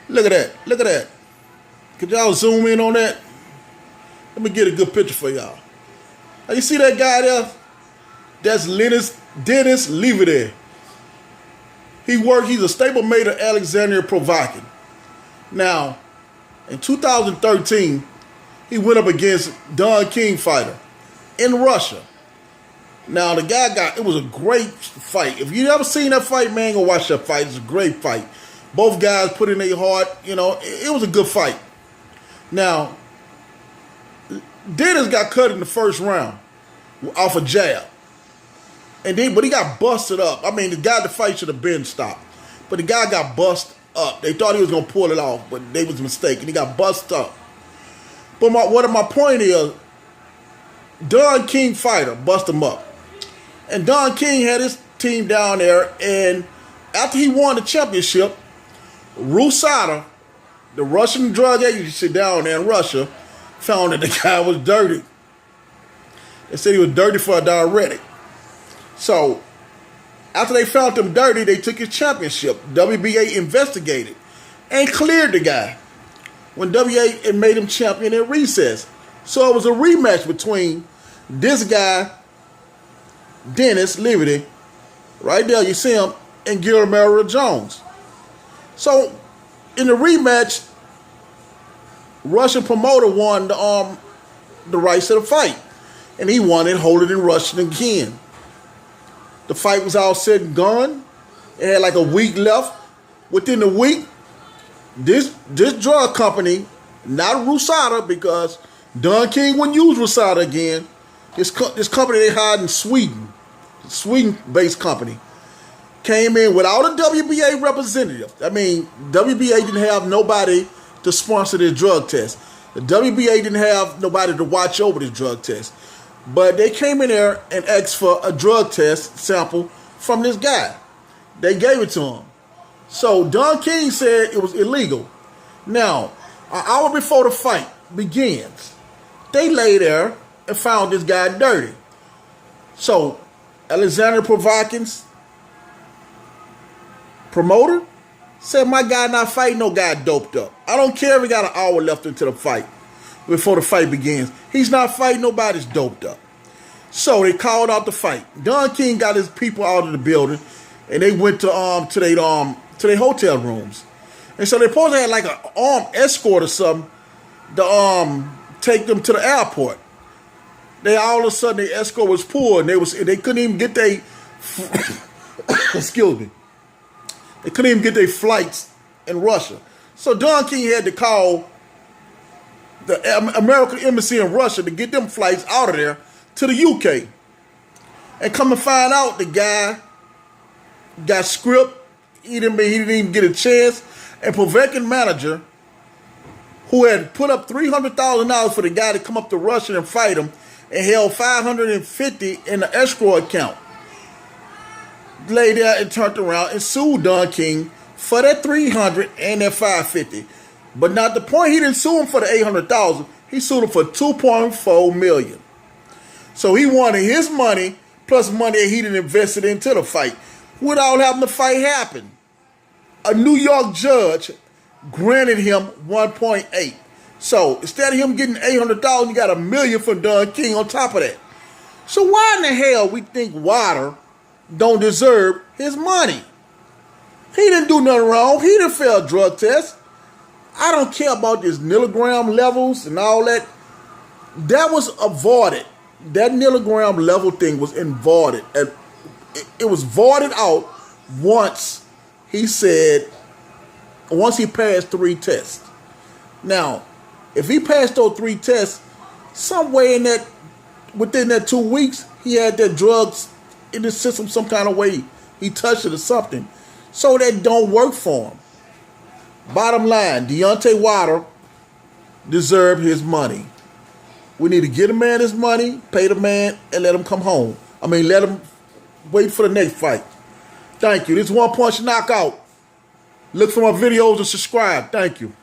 Look at that. Look at that. Could y'all zoom in on that? Let me get a good picture for y'all. Now, you see that guy there? That's Dennis Leavitt. He's a stablemate of Alexander Provokin. Now, in 2013, he went up against Don King fighter in Russia. Now, the guy it was a great fight. If you ever seen that fight, man, go watch that fight. It's a great fight. Both guys put in their heart. You know, it was a good fight. Now, Dennis got cut in the first round off a jab. But he got busted up. I mean, the fight should have been stopped. But the guy got busted up. They thought he was going to pull it off, but they was mistaken. He got busted up. But my point is, Don King fighter busted him up. And Don King had his team down there, and after he won the championship, Rusada, the Russian drug agency down there in Russia, found that the guy was dirty. They said he was dirty for a diuretic. So, after they found him dirty, they took his championship. WBA investigated and cleared the guy when WBA made him champion in recess. So it was a rematch between this guy, Dennis Leavitt, right there, you see him, and Guillermo Jones. So, in the rematch, Russian promoter won the rights to the fight. And he won it, hold it in Russian again. The fight was all said and done. It had like a week left. Within the week, this drug company, not Rusada, because Don King wouldn't use Rusada again. This company they hired in Sweden, Sweden-based company, came in without a WBA representative. I mean, WBA didn't have nobody to sponsor their drug test. The WBA didn't have nobody to watch over the drug test. But they came in there and asked for a drug test sample from this guy. They gave it to him. So Don King said it was illegal. Now, an hour before the fight begins, they lay there and found this guy dirty. So Alexander Provokin's promoter said, my guy not fighting no guy doped up. I don't care if he got an hour left into the fight before the fight begins. He's not fighting nobody's doped up. So they called out the fight. Don King got his people out of the building, and they went to their hotel rooms. And so they supposed to have like an armed escort or something to take them to the airport. They all of a sudden the escort was pulled, and they couldn't even get their excuse me. They couldn't even get their flights in Russia. So Don King had to call the American embassy in Russia to get them flights out of there to the UK. And come to find out, the guy got script. He didn't even get a chance. And Provokin manager, who had put up $300,000 for the guy to come up to Russia and fight him, and held $550 in the escrow account, lay there and turned around and sued Don King for that $300 and that $550. But not the point. He didn't sue him for the $800,000. He sued him for $2.4 million. So he wanted his money plus money that he didn't invest it into the fight without having the fight happen. A New York judge granted him 1.8. So instead of him getting $800,000, you got $1 million from Don King on top of that. So why in the hell we think Wilder don't deserve his money? He didn't do nothing wrong. He didn't fail a drug test. I don't care about these milligram levels and all that. That was avoided. That milligram level thing was avoided. It was voided out once he passed 3 tests. Now, if he passed those 3 tests, somewhere within that 2 weeks, he had that drugs in his system some kind of way. He touched it or something. So that don't work for him. Bottom line, Deontay Wilder deserved his money. We need to get a man his money, pay the man, and let him come home. Let him wait for the next fight. Thank you. This is One Punch Knockout. Look for my videos and subscribe. Thank you.